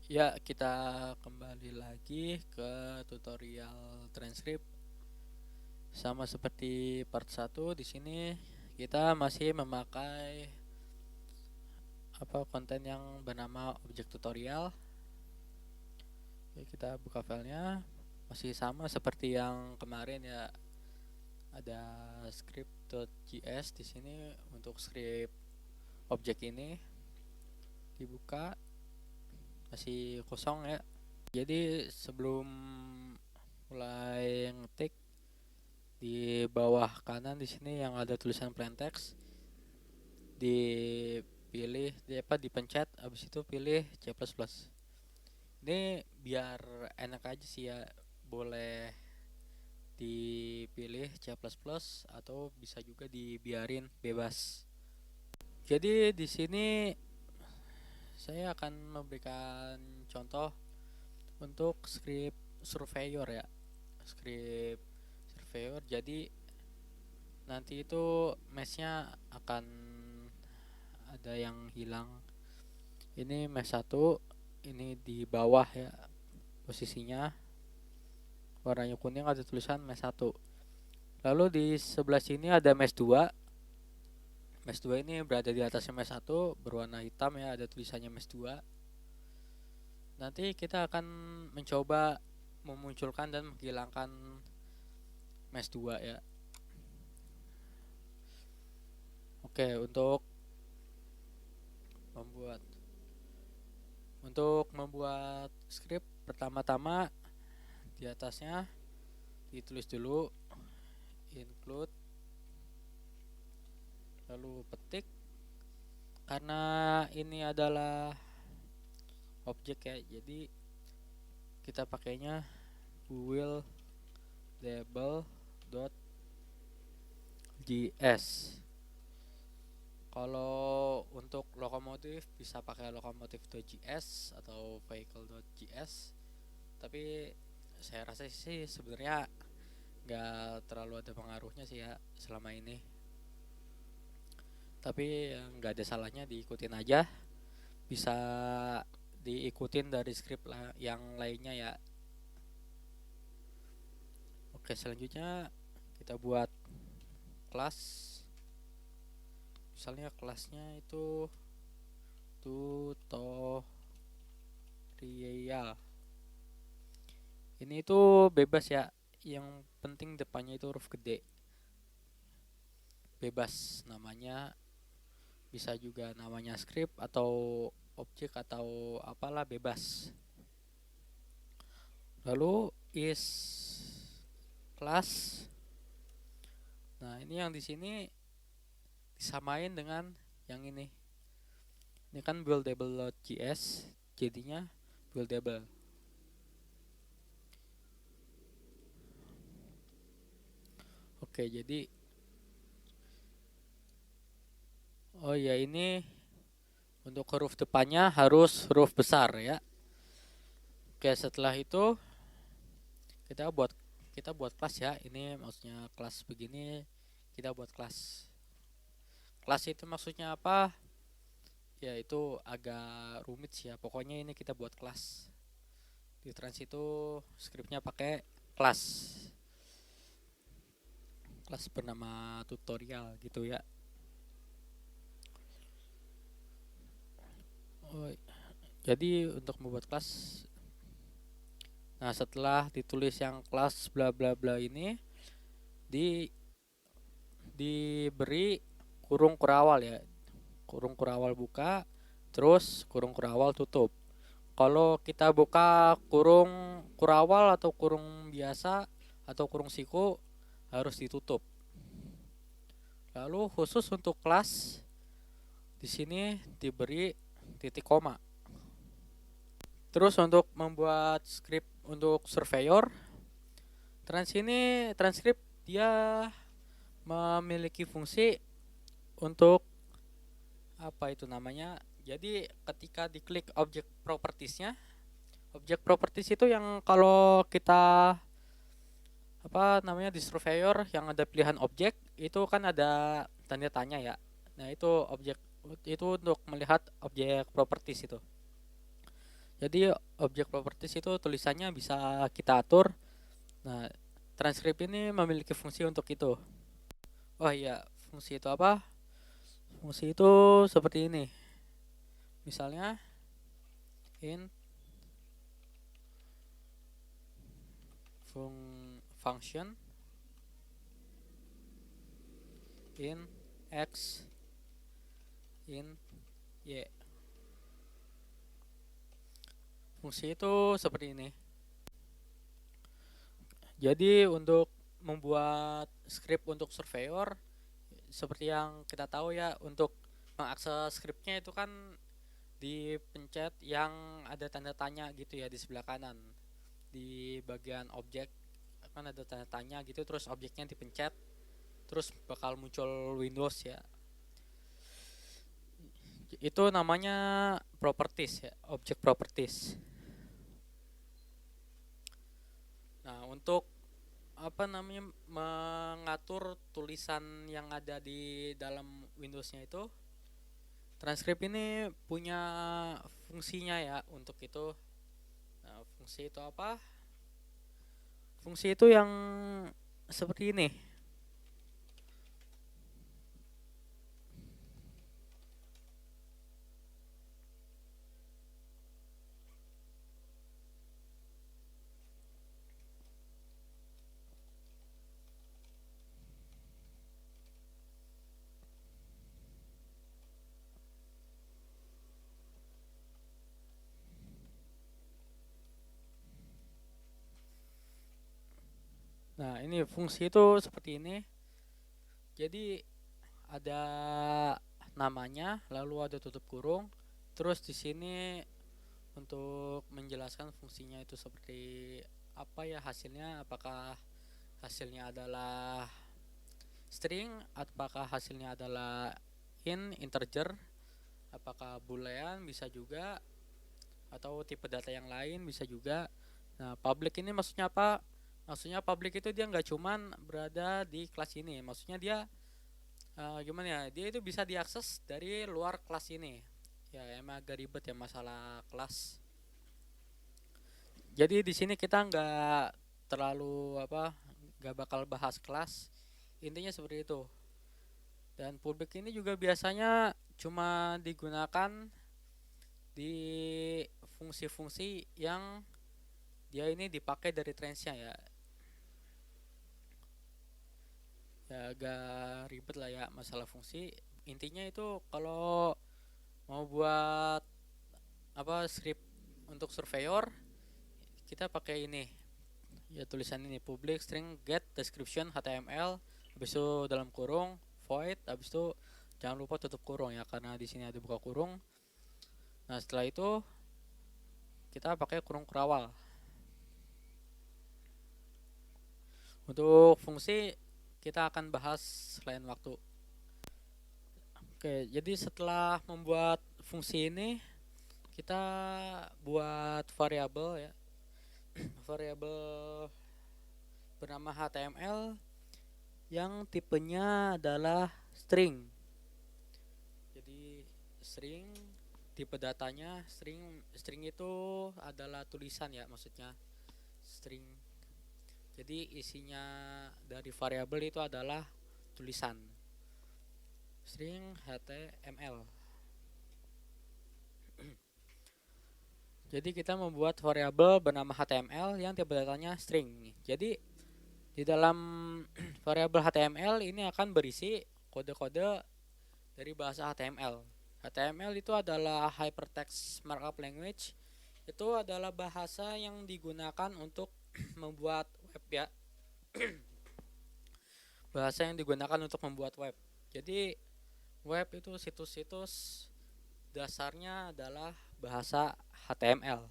Ya, kita kembali lagi ke tutorial transkrip. Sama seperti part 1 di sini kita masih memakai konten yang bernama objek tutorial. Ya, kita buka filenya. Masih sama seperti yang kemarin ya. Ada script.js di sini untuk script objek ini. Dibuka. Masih kosong ya. Jadi sebelum mulai ngetik, di bawah kanan di sini yang ada tulisan plain text, dipilih dipencet, habis itu pilih C++. Ini biar enak aja sih ya, boleh dipilih C++ atau bisa juga dibiarin bebas. Jadi di sini saya akan memberikan contoh untuk script surveyor ya. Script surveyor, jadi nanti itu meshnya akan ada yang hilang. Ini mesh 1, ini di bawah ya posisinya, warnanya kuning, ada tulisan mesh 1. Lalu di sebelah sini ada mesh 2. Mesh 2 ini berada di atasnya mesh 1, berwarna hitam ya, ada tulisannya mesh 2. Nanti kita akan mencoba memunculkan dan menghilangkan mesh 2 ya. Oke, untuk membuat script, pertama-tama di atasnya ditulis dulu include, lalu petik. Karena ini adalah objek ya, jadi kita pakainya buildable.js. Kalau untuk lokomotif bisa pakai lokomotif.js atau vehicle.js, tapi saya rasa sih sebenarnya nggak terlalu ada pengaruhnya sih ya selama ini. Tapi nggak ada salahnya diikutin aja, bisa diikutin dari script yang lainnya ya. Oke, selanjutnya kita buat kelas. Misalnya kelasnya itu tutorial. Ini itu bebas ya, yang penting depannya itu huruf gede. Bebas namanya, bisa juga namanya script atau objek atau apalah, bebas. Lalu is class. Nah, ini yang di sini disamain dengan yang ini. Ini kan buildable.js, jadinya buildable. Oke, jadi ini untuk huruf depannya harus huruf besar ya. Oke, setelah itu kita buat kelas ya. Ini maksudnya kelas begini, kita buat kelas. Kelas itu maksudnya apa? Ya itu agak rumit sih ya. Pokoknya ini kita buat kelas. Di trans itu scriptnya pakai kelas. Kelas bernama tutorial gitu ya. Jadi untuk membuat kelas, nah setelah ditulis yang kelas bla bla bla ini, diberi kurung kurawal ya. Kurung kurawal buka, terus kurung kurawal tutup. Kalau kita buka kurung kurawal atau kurung biasa atau kurung siku, harus ditutup. Lalu khusus untuk kelas, di sini diberi titik koma. Terus untuk membuat script untuk surveyor, transkrip dia memiliki fungsi untuk apa itu namanya. Jadi ketika diklik objek propertiesnya, objek properties itu yang kalau kita di surveyor yang ada pilihan objek itu kan ada tanda tanya ya. Nah, itu objek itu untuk melihat objek properties itu. Jadi objek properties itu tulisannya bisa kita atur. Nah, transkrip ini memiliki fungsi untuk itu. Oh iya, fungsi itu apa? Fungsi itu seperti ini. Misalnya in function in x in y. Fungsi itu seperti ini. Jadi untuk membuat script untuk surveyor, seperti yang kita tahu ya, untuk mengakses scriptnya itu kan dipencet yang ada tanda tanya gitu ya di sebelah kanan. Di bagian objek kan ada tanda tanya gitu, terus objeknya dipencet, terus bakal muncul Windows ya. Itu namanya properties ya, object properties. Nah, untuk apa namanya mengatur tulisan yang ada di dalam Windowsnya itu, transkrip ini punya fungsinya ya untuk itu. Nah, fungsi itu apa? Fungsi itu yang seperti ini. Nah, ini fungsi itu seperti ini. Jadi ada namanya, lalu ada tutup kurung. Terus di sini untuk menjelaskan fungsinya itu seperti apa ya hasilnya, apakah hasilnya adalah string, apakah hasilnya adalah integer, apakah boolean bisa juga, atau tipe data yang lain bisa juga. Nah, public ini maksudnya apa? Maksudnya public itu dia nggak cuman berada di kelas ini, maksudnya dia gimana ya? Dia itu bisa diakses dari luar kelas ini. Ya emang agak ribet ya masalah kelas. Jadi di sini kita nggak terlalu apa, nggak bakal bahas kelas. Intinya seperti itu. Dan public ini juga biasanya cuma digunakan di fungsi-fungsi yang dia ini dipakai dari trenchnya ya. Ya agak ribet lah ya masalah fungsi. Intinya itu kalau mau buat apa script untuk surveyor, kita pakai ini. Ya tulisan ini public string get description HTML, habis itu dalam kurung void, habis itu jangan lupa tutup kurung ya karena di sini ada buka kurung. Nah, setelah itu kita pakai kurung kurawal. Untuk fungsi kita akan bahas lain waktu. Oke, jadi setelah membuat fungsi ini, kita buat variabel ya. Variabel bernama HTML yang tipenya adalah string. Jadi string, tipe datanya string. String itu adalah tulisan ya, maksudnya string. Jadi isinya dari variabel itu adalah tulisan. String HTML. Jadi kita membuat variabel bernama HTML yang tipe datanya string. Jadi di dalam variabel HTML ini akan berisi kode-kode dari bahasa HTML. HTML itu adalah Hypertext Markup Language. Itu adalah bahasa yang digunakan untuk membuat web ya. Bahasa yang digunakan untuk membuat web. Jadi web itu situs-situs dasarnya adalah bahasa HTML.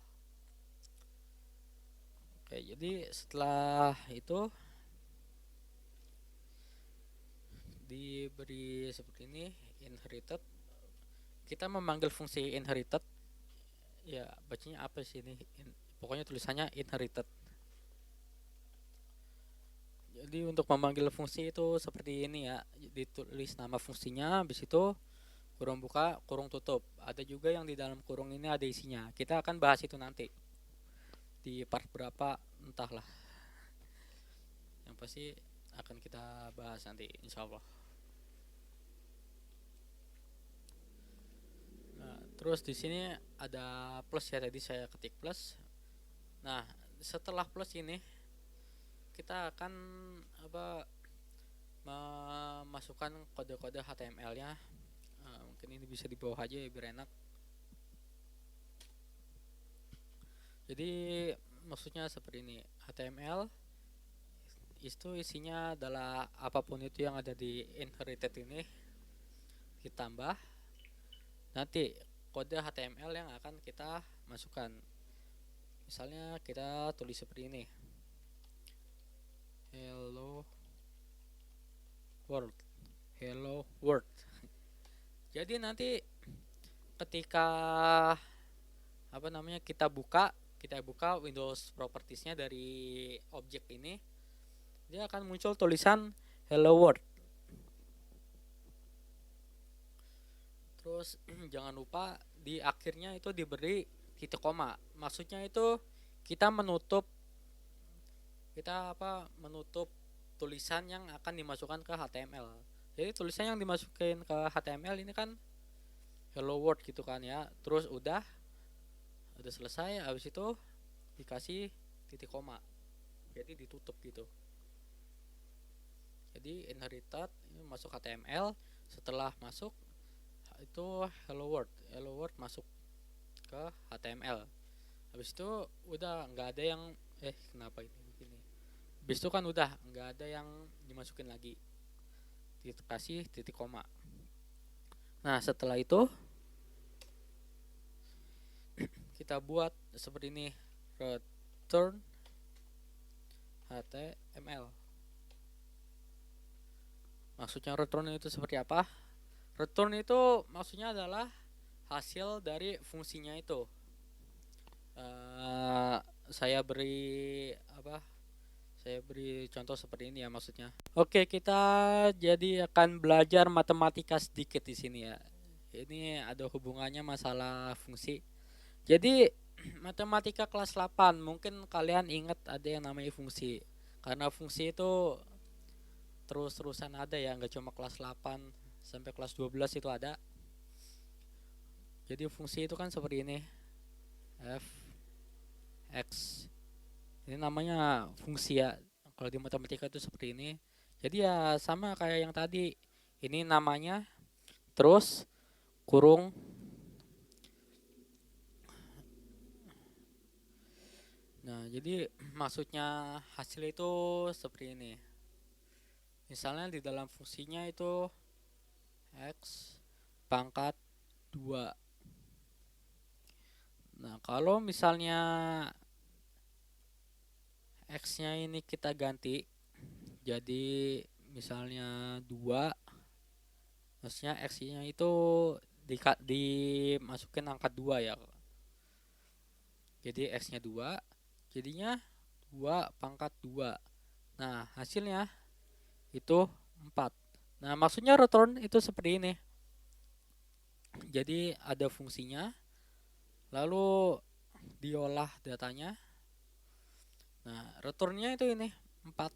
Oke, jadi setelah itu diberi seperti ini inherited, kita memanggil fungsi inherited ya, bacanya apa sih ini, pokoknya tulisannya inherited. Jadi untuk memanggil fungsi itu seperti ini ya, ditulis nama fungsinya, habis itu kurung buka, kurung tutup. Ada juga yang di dalam kurung ini ada isinya. Kita akan bahas itu nanti di part berapa, entahlah. Yang pasti akan kita bahas nanti, insya Allah. Nah, terus di sini ada plus ya, tadi saya ketik plus. Nah, setelah plus ini kita akan memasukkan kode-kode HTML-nya. Mungkin ini bisa di bawah aja ya biar enak. Jadi maksudnya seperti ini, HTML itu isinya adalah apapun itu yang ada di inherited ini ditambah nanti kode HTML yang akan kita masukkan. Misalnya kita tulis seperti ini, hello world. Jadi nanti ketika kita buka Windows propertiesnya dari objek ini, dia akan muncul tulisan hello world. Terus jangan lupa di akhirnya itu diberi titik koma. Maksudnya itu kita menutup tulisan yang akan dimasukkan ke HTML. Jadi tulisan yang dimasukin ke HTML ini kan hello world gitu kan ya. Terus udah selesai, habis itu dikasih titik koma. Jadi ditutup gitu. Jadi inherited ini masuk HTML, setelah masuk itu hello world masuk ke HTML. Habis itu udah nggak ada yang kenapa ini begini. Habis itu kan udah nggak ada yang dimasukin lagi. Dikasih titik koma. Nah, setelah itu kita buat seperti ini, return HTML. Maksudnya return itu seperti apa? Return itu maksudnya adalah hasil dari fungsinya itu. Saya beri contoh seperti ini ya maksudnya. Oke, kita jadi akan belajar matematika sedikit di sini ya. Ini ada hubungannya masalah fungsi. Jadi matematika kelas 8 mungkin kalian ingat ada yang namanya fungsi. Karena fungsi itu terus-terusan ada ya, nggak cuma kelas 8 sampai kelas 12 itu ada. Jadi fungsi itu kan seperti ini. F X. Ini namanya fungsi ya. Kalau di matematika itu seperti ini. Jadi ya sama kayak yang tadi. Ini namanya terus kurung Nah, jadi maksudnya hasil itu seperti ini. Misalnya di dalam fungsinya itu X pangkat 2. Nah, kalau misalnya X-nya ini kita ganti jadi misalnya 2, maksudnya X-nya itu dimasukin angka 2 ya. Jadi X-nya 2, jadinya 2 pangkat 2. Nah, hasilnya itu 4. Nah, maksudnya return itu seperti ini. Jadi ada fungsinya, lalu diolah datanya. Nah, returnnya itu ini 4.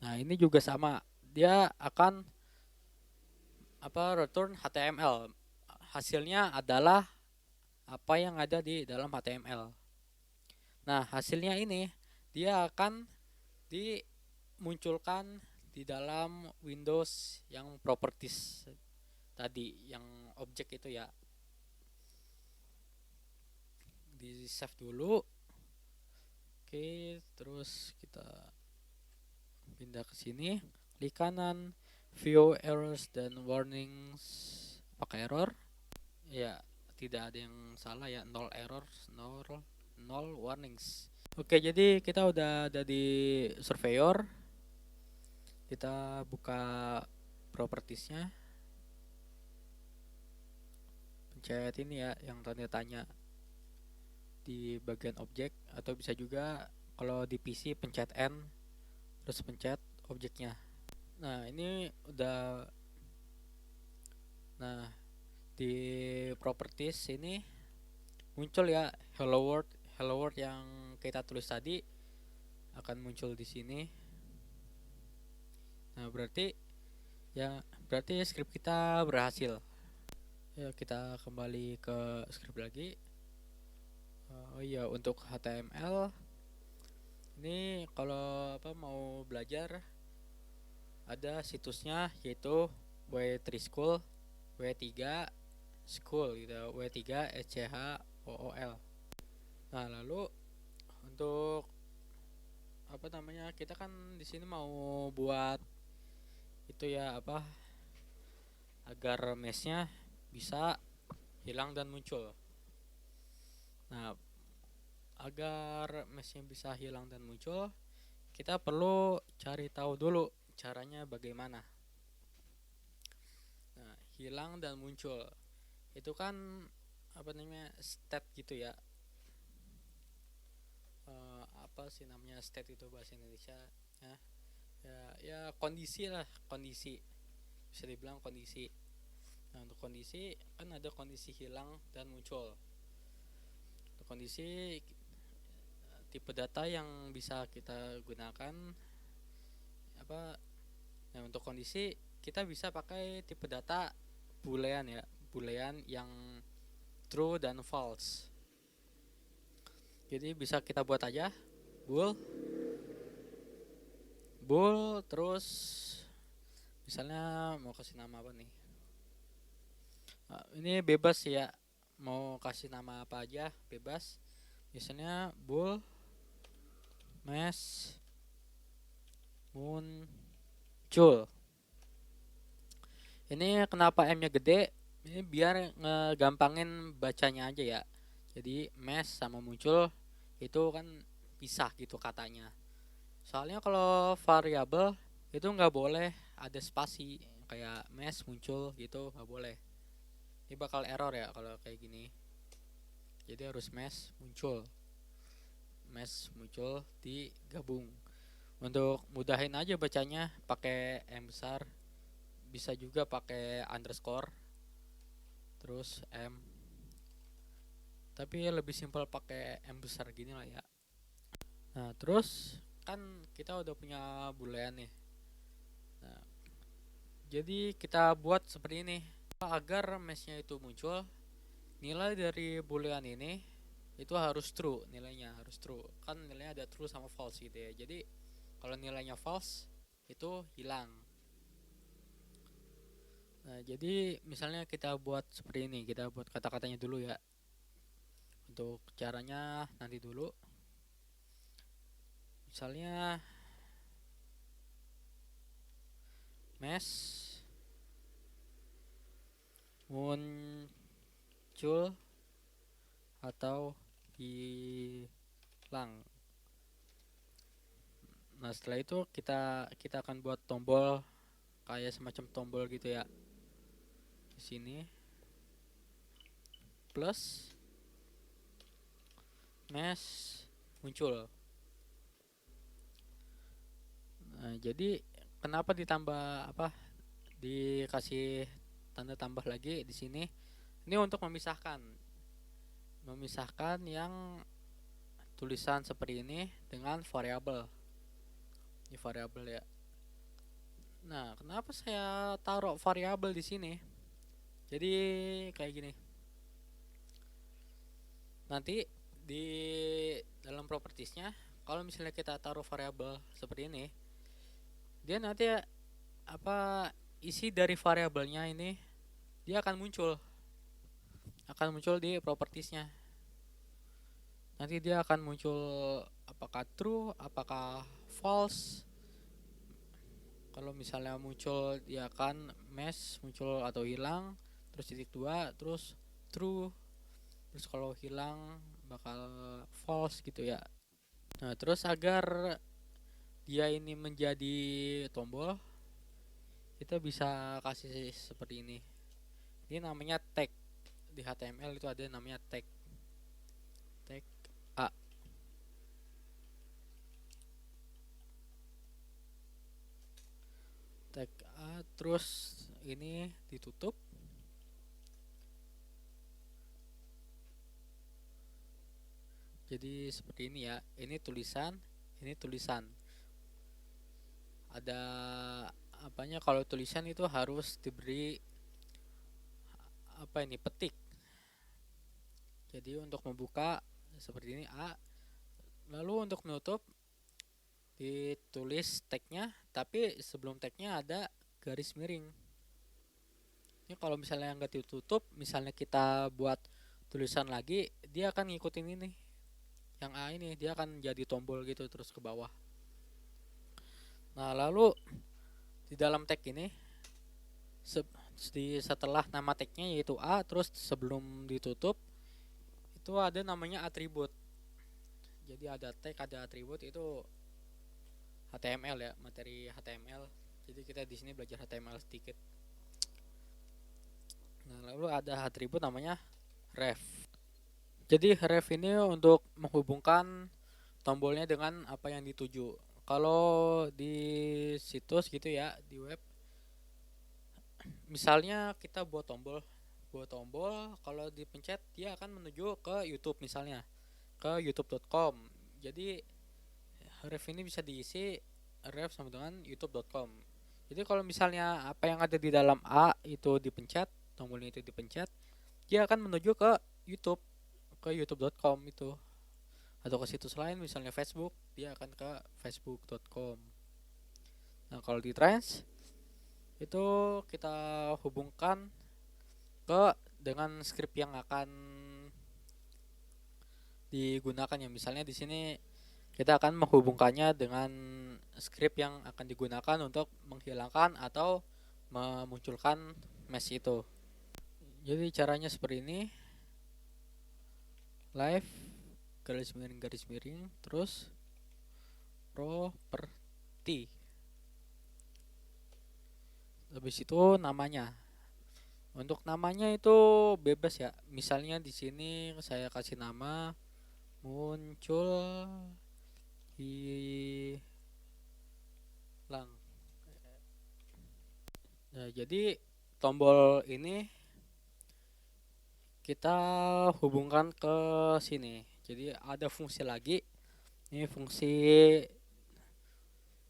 Nah, ini juga sama. Dia akan return HTML. Hasilnya adalah apa yang ada di dalam HTML. Nah, hasilnya ini dia akan dimunculkan di dalam Windows yang properties tadi, yang objek itu ya. Di save dulu. Oke, terus kita pindah ke sini, klik kanan, view errors dan warnings. Pakai error ya, tidak ada yang salah ya, 0 error, 0 warnings. Oke, jadi kita udah ada di Surveyor. Kita buka propertiesnya, pencet ini ya yang tanda tanya di bagian objek, atau bisa juga kalau di PC pencet N terus pencet objeknya. Nah, ini udah Nah, di properties ini muncul ya hello world yang kita tulis tadi akan muncul di sini. Nah, berarti script kita berhasil. Ya, kita kembali ke script lagi. Oh iya, untuk HTML ini kalau mau belajar ada situsnya, yaitu W3 School, W3 School gitu, W3 SCHOOL. Nah, lalu untuk kita kan di sini mau buat itu ya agar meshnya bisa hilang dan muncul. Nah, agar meshnya bisa hilang dan muncul, kita perlu cari tahu dulu caranya bagaimana. Nah, hilang dan muncul itu kan state gitu ya. Apa sih namanya state itu bahasa Indonesia ya? Ya kondisi lah, kondisi, bisa dibilang kondisi. Nah, untuk kondisi kan ada kondisi hilang dan muncul. Untuk kondisi, tipe data yang bisa kita gunakan apa nah untuk kondisi kita bisa pakai tipe data boolean ya, boolean yang true dan false. Jadi bisa kita buat aja bool terus misalnya mau kasih nama apa nih. Nah, ini bebas ya, mau kasih nama apa aja bebas. Misalnya bool mesh muncul. Ini kenapa M-nya gede? Ini biar ngegampangin bacanya aja ya. Jadi mesh sama muncul itu kan pisah gitu katanya. Soalnya kalau variabel itu nggak boleh ada spasi kayak mesh muncul gitu, nggak boleh. Ini bakal error ya kalau kayak gini. Jadi harus mesh muncul digabung. Untuk mudahin aja bacanya pakai M besar, bisa juga pakai underscore terus M, tapi lebih simpel pakai M besar gini lah ya. Nah, terus kan kita udah punya boolean nih. Nah, jadi kita buat seperti ini agar meshnya itu muncul. Nilai dari boolean ini itu harus true, nilainya harus true. Kan nilainya ada true sama false gitu ya. Jadi kalau nilainya false itu hilang. Nah, jadi misalnya kita buat seperti ini, kita buat kata-katanya dulu ya. Untuk caranya nanti dulu. Misalnya mesh muncul atau hilang. Nah, setelah itu kita akan buat tombol kayak semacam tombol gitu ya. Di sini plus mesh muncul. Nah, jadi kenapa ditambah dikasih tanda tambah lagi di sini? Ini untuk memisahkan yang tulisan seperti ini dengan variabel. Ini variabel ya. Nah, kenapa saya taruh variabel di sini? Jadi kayak gini. Nanti di dalam propertiesnya, kalau misalnya kita taruh variabel seperti ini, dia nanti isi dari variabelnya ini dia akan muncul di propertiesnya. Nanti dia akan muncul apakah true, apakah false. Kalau misalnya muncul dia akan mesh muncul atau hilang, terus titik 2, terus true, terus kalau hilang bakal false gitu ya. Nah, terus agar dia ini menjadi tombol, kita bisa kasih seperti ini. Ini namanya tag. Di HTML itu ada namanya tag A. Tag A, terus ini ditutup. Jadi seperti ini ya, ini tulisan, ini tulisan. Ada apanya, kalau tulisan itu harus diberi apa ini, petik. Jadi untuk membuka seperti ini A, lalu untuk menutup ditulis tagnya, tapi sebelum tagnya ada garis miring. Ini kalau misalnya nggak ditutup, misalnya kita buat tulisan lagi, dia akan ngikutin ini, yang A ini, dia akan jadi tombol gitu terus ke bawah. Nah lalu di dalam tag ini, setelah nama tagnya yaitu A, terus sebelum ditutup itu ada namanya atribut. Jadi ada tag, ada atribut, itu HTML ya, materi HTML. Jadi kita di sini belajar HTML sedikit. Nah, lalu ada atribut namanya ref. Jadi ref ini untuk menghubungkan tombolnya dengan apa yang dituju. Kalau di situs gitu ya, di web, misalnya kita buat tombol, kalau dipencet dia akan menuju ke YouTube misalnya, ke youtube.com. Jadi ref ini bisa diisi ref sama dengan youtube.com. Jadi kalau misalnya apa yang ada di dalam A itu dipencet, tombolnya itu dipencet, dia akan menuju ke YouTube, ke youtube.com itu. Atau ke situs lain misalnya Facebook, dia akan ke facebook.com. Nah kalau di trans itu kita hubungkan ke dengan script yang akan digunakan ya. Misalnya di sini kita akan menghubungkannya dengan script yang akan digunakan untuk menghilangkan atau memunculkan mesh itu. Jadi caranya seperti ini. Live garis miring terus property. Habis itu namanya. Untuk namanya itu bebas ya. Misalnya di sini saya kasih nama muncul hilang. Nah, jadi tombol ini kita hubungkan ke sini. Jadi ada fungsi lagi. Ini fungsi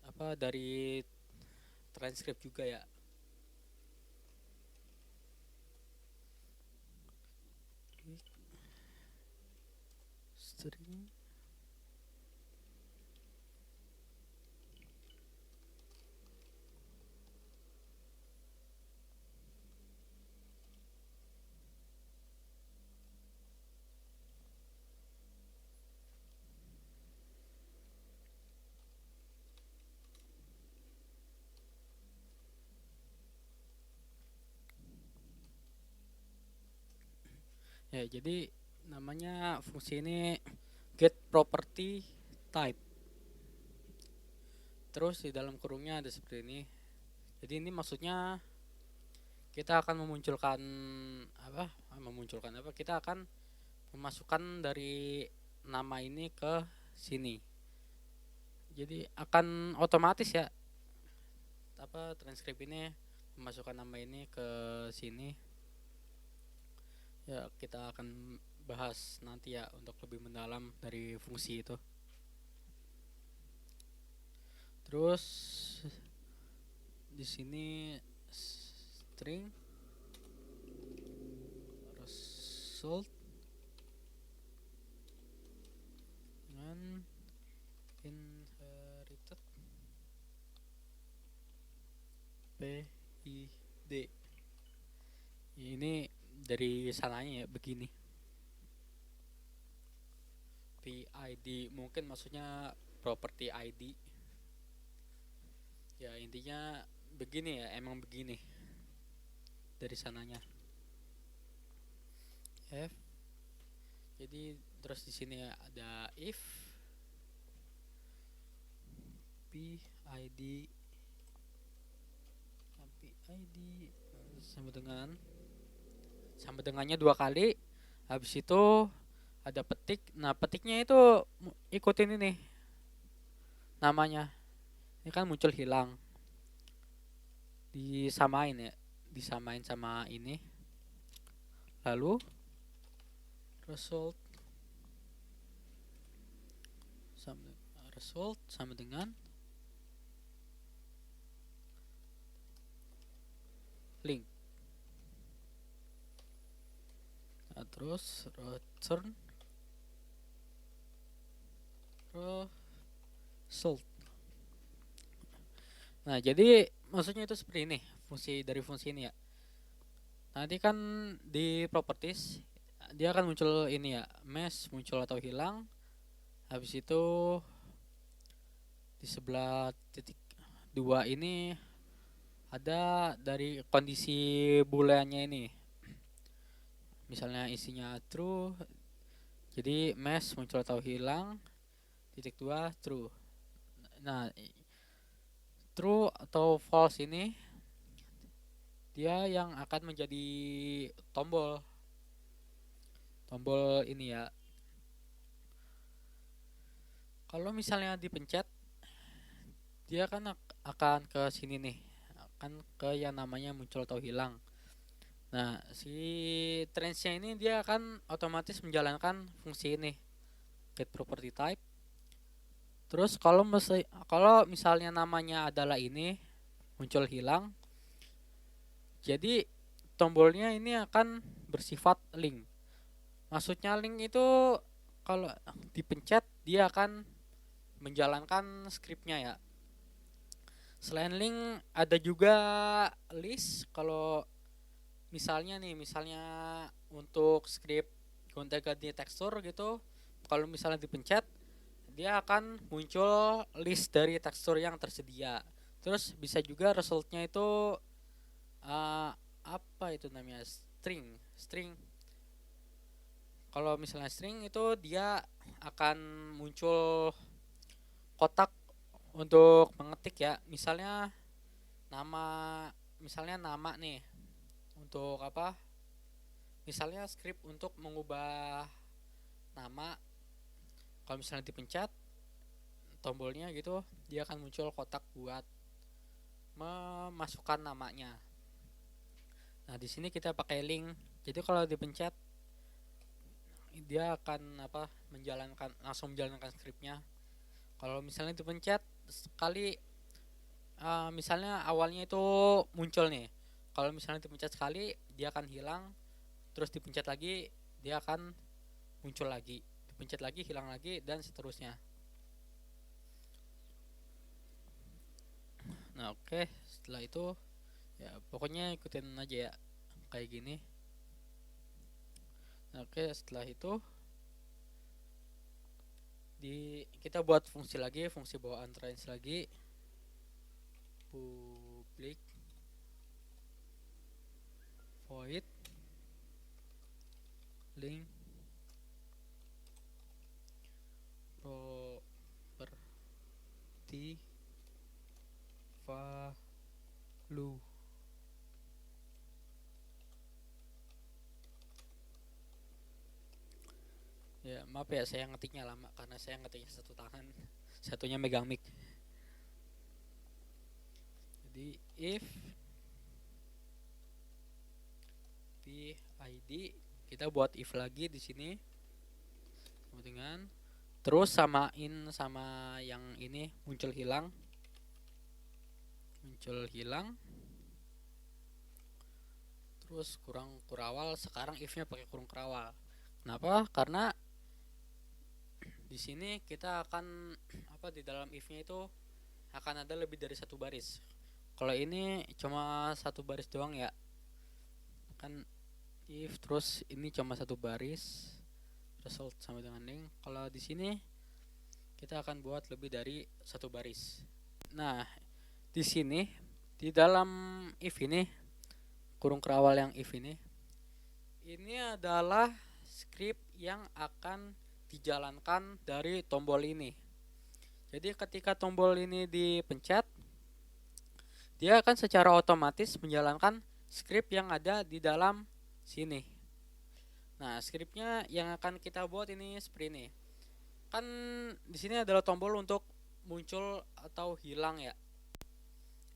apa dari transkrip juga ya. String ya, jadi namanya fungsi ini get property type. Terus di dalam kurungnya ada seperti ini. Jadi ini maksudnya kita akan memunculkan apa? Kita akan memasukkan dari nama ini ke sini. Jadi akan otomatis ya, apa, transkrip ini memasukkan nama ini ke sini. Ya kita akan bahas nanti ya untuk lebih mendalam dari fungsi itu. Terus di sini string result dengan inherited PID. Ini dari sananya ya begini. PID mungkin maksudnya property ID. Ya intinya begini ya, emang begini dari sananya. F. Jadi terus di sini ada if PID sama dengannya 2 kali. Habis itu ada petik. Nah petiknya itu ikutin ini namanya. Ini kan muncul hilang, disamain ya, disamain sama ini. Lalu result result sama dengan link. Nah, terus return result. Nah, jadi maksudnya itu seperti ini, fungsi dari fungsi ini ya. Nanti kan di properties dia akan muncul ini ya, mesh muncul atau hilang. Habis itu di sebelah titik 2 ini ada dari kondisi booleannya ini. Misalnya isinya true, jadi mesh muncul atau hilang. Titik 2 true. Nah, true atau false ini dia yang akan menjadi tombol ini ya. Kalau misalnya dipencet, dia kan akan ke sini nih, akan ke yang namanya muncul atau hilang. Nah, si trendsnya ini dia akan otomatis menjalankan fungsi ini, get property type. Terus kalau misalnya namanya adalah ini muncul hilang, jadi tombolnya ini akan bersifat link. Maksudnya link itu kalau dipencet dia akan menjalankan scriptnya ya. Selain link ada juga list. Kalau misalnya untuk script gonta-ganti tekstur gitu, kalau misalnya dipencet dia akan muncul list dari tekstur yang tersedia. Terus bisa juga resultnya itu apa itu namanya, string. Kalau misalnya string itu dia akan muncul kotak untuk mengetik ya. Misalnya nama nih, untuk apa, misalnya script untuk mengubah nama. Kalau misalnya dipencet tombolnya gitu, dia akan muncul kotak buat memasukkan namanya. Nah, di sini kita pakai link. Jadi kalau dipencet dia akan langsung menjalankan scriptnya. Kalau misalnya dipencet sekali, misalnya awalnya itu muncul nih. Kalau misalnya dipencet sekali dia akan hilang, terus dipencet lagi dia akan muncul lagi, dipencet lagi hilang lagi, dan seterusnya. Nah, oke, setelah itu ya pokoknya ikutin aja ya kayak gini. Nah, oke, setelah itu kita buat fungsi bawaan range lagi, public void link property value. Ya, maaf ya saya ngetiknya lama karena saya ngetiknya satu tangan, satunya megang mic. Jadi if PID, kita buat if lagi di sini dengan terus samain sama yang ini muncul hilang. Terus kurang kurawal, sekarang if-nya pakai kurung kurawal. Kenapa? Karena di sini kita akan di dalam if-nya itu akan ada lebih dari satu baris. Kalau ini cuma satu baris doang ya. Kan if terus ini cuma satu baris, result sama dengan link. Kalau di sini kita akan buat lebih dari satu baris. Nah, di sini di dalam if ini, kurung kerawal yang if ini adalah script yang akan dijalankan dari tombol ini. Jadi ketika tombol ini dipencet, dia akan secara otomatis menjalankan script yang ada di dalam sini. Nah, scriptnya yang akan kita buat ini seperti ini. Kan di sini adalah tombol untuk muncul atau hilang ya.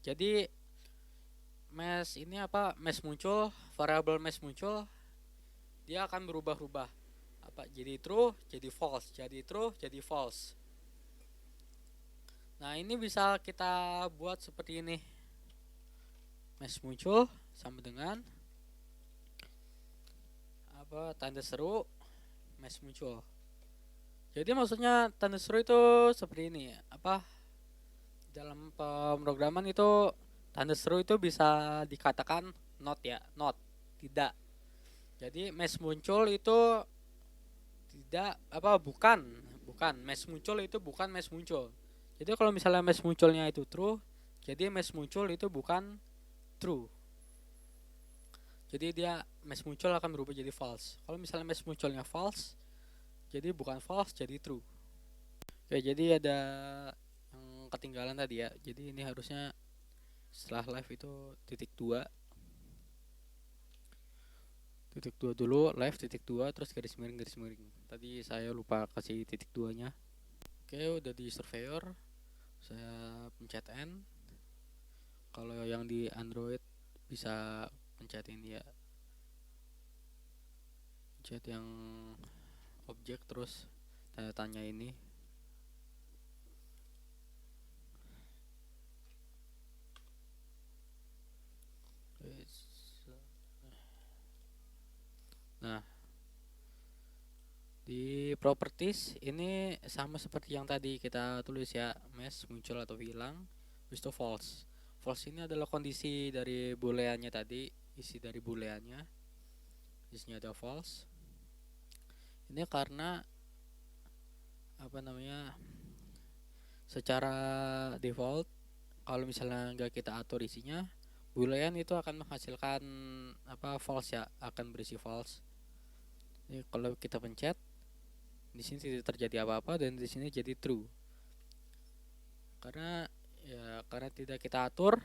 Jadi mesh ini mesh muncul, variabel mesh muncul, dia akan berubah-ubah. Jadi true, jadi false, jadi true, jadi false. Nah, ini bisa kita buat seperti ini. Mesh muncul sama dengan tanda seru, mesh muncul. Jadi maksudnya tanda seru itu seperti ini ya. Dalam pemrograman itu tanda seru itu bisa dikatakan not ya, not, tidak. Jadi mesh muncul itu tidak bukan bukan mesh muncul itu bukan mesh muncul. Jadi kalau misalnya mesh munculnya itu true, jadi mesh muncul itu bukan true. Jadi dia mesh muncul akan berubah jadi false. Kalau misalnya mesh munculnya false, jadi bukan false, jadi true. Oke, jadi ada yang ketinggalan tadi ya. Jadi ini harusnya setelah live itu titik dua dulu, live titik dua, terus garis miring. Tadi saya lupa kasih titik duanya. Oke, udah di surveyor, saya pencet N. Kalau yang di Android bisa pencet ini ya, pencet yang objek terus tanda tanya ini. Nah, di properties ini sama seperti yang tadi kita tulis ya, mesh muncul atau hilang, habis itu false. False ini adalah kondisi dari booleannya tadi, isi dari booleannya. Isinya ada false. Ini karena secara default kalau misalnya nggak kita atur isinya, boolean itu akan menghasilkan false ya, akan berisi false. Ini kalau kita pencet, di sini tidak terjadi apa-apa dan di sini jadi true. Karena tidak kita atur,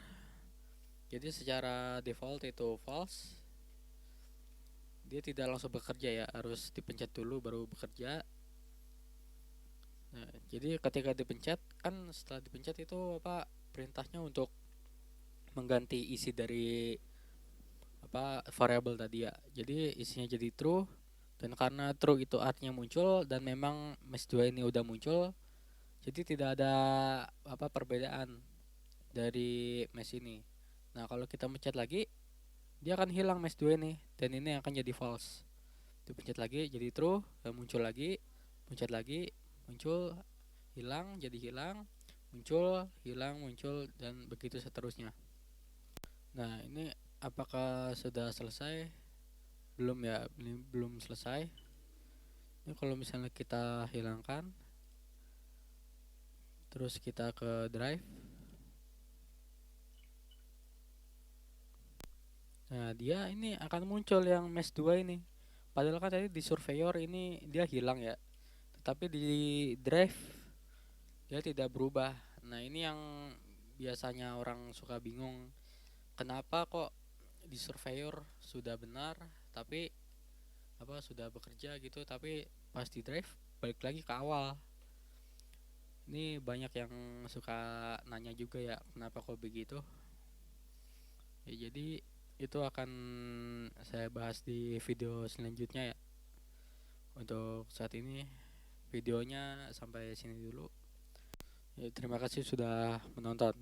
jadi secara default itu false. Dia tidak langsung bekerja ya, harus dipencet dulu baru bekerja. Nah, jadi ketika dipencet kan, setelah dipencet itu perintahnya untuk mengganti isi dari variabel tadi ya. Jadi isinya jadi true, dan karena true itu artinya muncul dan memang mesh2 ini udah muncul, jadi tidak ada perbedaan dari mesh ini. Nah, kalau kita pencet lagi, dia akan hilang mesh2 ini dan ini akan jadi false. Dipencet lagi jadi true, dan muncul lagi, pencet lagi, muncul, hilang, jadi hilang, muncul, dan begitu seterusnya. Nah, ini apakah sudah selesai? Belum ya, ini belum selesai. Ini kalau misalnya kita hilangkan, terus kita ke drive. Nah, dia ini akan muncul yang mesh2 ini. Padahal kan tadi di surveyor ini dia hilang ya. Tetapi di drive dia tidak berubah. Nah, ini yang biasanya orang suka bingung. Kenapa kok di surveyor sudah benar tapi sudah bekerja gitu, tapi pas di drive balik lagi ke awal. Ini banyak yang suka nanya juga ya, kenapa kok begitu. Ya, jadi itu akan saya bahas di video selanjutnya ya. Untuk saat ini videonya sampai sini dulu ya, terima kasih sudah menonton.